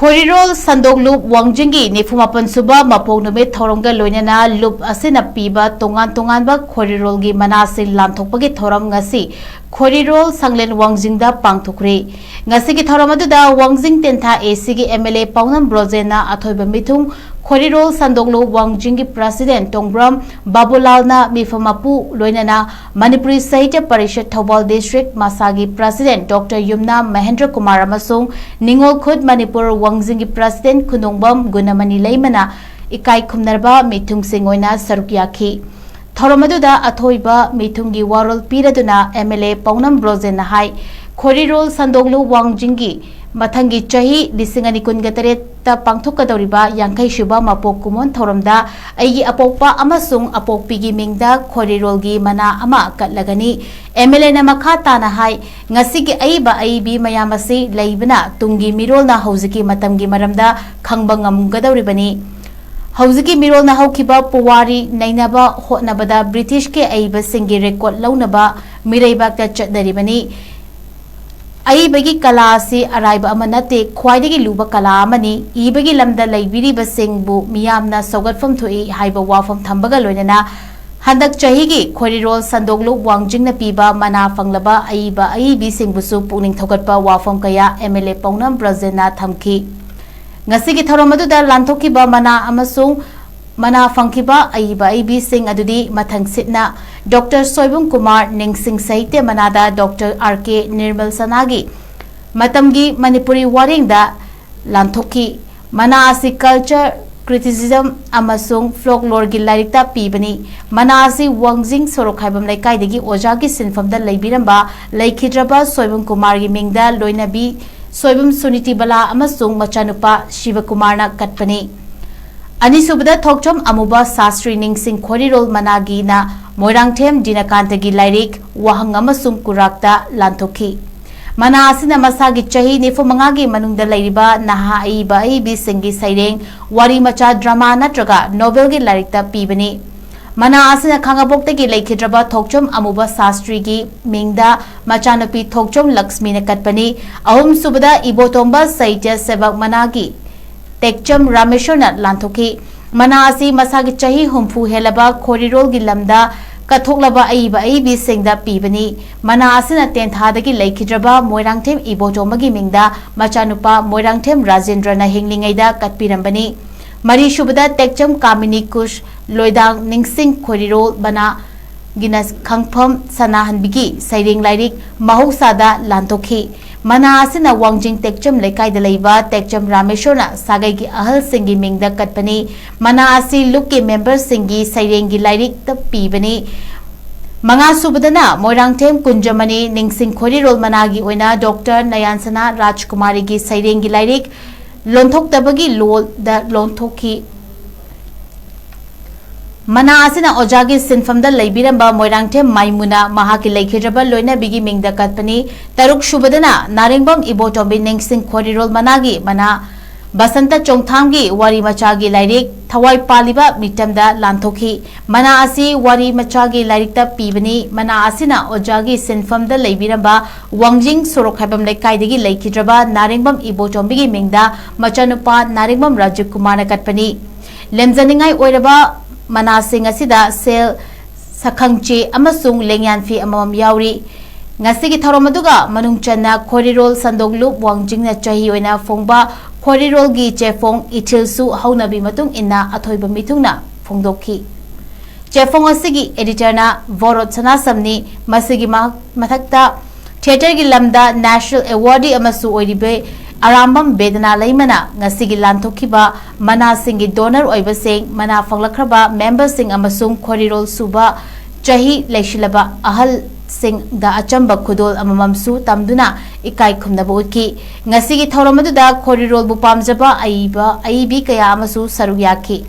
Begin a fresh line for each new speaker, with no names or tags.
Khorirol Sandok-Lup Wangjing Nifumapan Suba Mapok Numit Thouram Loinana Lup Asina Piba Tonganb Khorirol gi Manasin LANTHOK-PAGI Thouram NGASI Khorirol SANGLEN Wangjing da PANGTHOK NGASI ki Thouram da Wangjing Tentha AC gi MLA Paunam Brojena Athoiba Mithung Khorirol Sandok-Lup Wangjing President Tonganb Babulalna Mifamapu Loinana Manipuri Sahitya Parishad Thobal District Masagi President Dr. Yumna Mahendra Kumar amasung Ningol Khud Manipur Wangjing President Kunongbam Gunamani Leimana Ikai Khumnarba Mithung Singoina Sarukyaki Thoromaduda Athoiba Mithungi Warol Piraduna MLA Paunam Brojena Hai Khorirol Sandok-Lup Wangjing Mathangi Chahi Lisingani Kungatareta Pangthokadoriba Yankai Suba Mapok Numit Thouramda Aigi Apokpa Amasung Apokpigi Mingda Khorirol gi Mana Ama Katlagani MLA na Makha Tana Hai Ngasigi Aiba Aibi Mayamasi Laibana Tungi Mirol na Hauziki Matamgi Maramda Khangba Ngamgadoribani Hauziki Mirol na Haukiba Puwari Nainaba Hotnabada British ke Aiba Singi Record Launaba Miraibakta Chatdaribani Aibagi kala si araiba amanate khwaidagi luba kala amani ibagi lamda laibiriba singbu miyamna sogatfam thoi haiba wafam thambaga loinana handak chahigi Khorirol Sandok-Lup Wangjing na piba mana fanglaba aiba aibi singbusu pukning thogatpa wafam kaya MLA Paunam Brojena thamki ngasigi thoromaduda lanthok-kiba mana amasung mana fangkiba aiba aibi sing adudi mathang sitna Dr. Soibum Kumar Ningsing Sahitya Manada Dr. R.K. Nirmal Sanagi Matamgi Manipuri Waringda Lanthok-ki Mana asi culture criticism amasung folklore gi larikta pibani Mana asi Wangjing Sorokhaibam Laikai-dagi Ojagi Sinfamda Laibiramba Laikhidraba Soibum Kumar gi Mingda Loinabi Soibum Suniti Bala amasung Machanupa Shiva Kumarna Katpani Anisubada Thokchom Amuba Sastri Ningsing Khorirol Managi na Moirangthem Dinakantagi Lairik Wahang amasung Kurakta Lanthok-ki Mana asina masagi chahi nifumangagi manungda lairiba naha aiba aibi singi saireng wari macha drama natraga novel gi larikta pibani Mana asina khangaboktagi laikhidraba Thokchom Amuba Sastri gi mingda machanapi Thokchom Lakshmi na katpani ahum subada ibotomba Sahitya Sevak Managi Tekcham Rameshwarna Lanthok-ki Mana asi masagi chahi humfu helaba Khorirol gi lamda Kathoklaba aiba aibi singda pibani Mana asina tenthadagi laikhidraba Moirangthem Ibotomagi mingda machanupa Moirangthem Rajendra na hinglingaida katpirambani Mari Shubada Tekcham Kamini Kush Loidang Ningsing Khorirol Bana Ginas Khangpham Sanahanbigi Saireng Lairik Mahosada Lanthok-ki Mana asina Wangjing Tekcham Laikai-da Laiba Tekcham Rameshwarna Sagai gi ahal singi mingda katpani Mana asi lukki member singi Saireng gi Lairik ta pibani Manga subadana Moirangthem Kunjamani Ningsing Khorirol Managi oina Dr. Nayansana Rajkumari gi Saireng gi Lairik Lonthok-tabagi lol da Lonthok-ki Mana asina ojagi sinfamda laibiramba Moirangthem Maimuna mahaki laikhidraba Loinabigi mingda katpani Taruk shubadana Narengbam Ibotombi Ningsing Khorirol Managi Mana Basanta Chongthamgi Wari Machagi Lairik Thawai Paliba Mitamda Lanthok-ki Mana asi Wari Machagi Lairikta pibani Mana asina ojagi sinfamda laibiramba Wangjing Sorokhaibam Laikai-dagi laikhidraba Narengbam Ibotombigi mingda machanupa Narengbam Rajiv Kumar na katpani Lemzaningai oiraba Mana sing asida sel sakhangche amasung lengyan fi amam yauri ngasigi thoromaduga manungchanna Khorirol Sandok-Lup Wangjing na chahi oina fongba Khorirol gi chefong ichilsu haunabi matung inna athoiba mithungna phongdokhi chefong asigi editor na Vorot Sanasamni masigi mathakta theater gi lamda national awardee amasu oiribe Arambam Bedana Laimana Ngasigi Lanthok-kiba Mana singi donor oiba sing Mana fanglakraba member sing amasung Khorirol Suba Chahi Laishilaba Ahal sing da achamba khudol amamamsu tamduna ikai khumnaba utki Ngasigi thoromaduda Khorirol bu pamjaba aiba aibi kaya amasu sarugyaki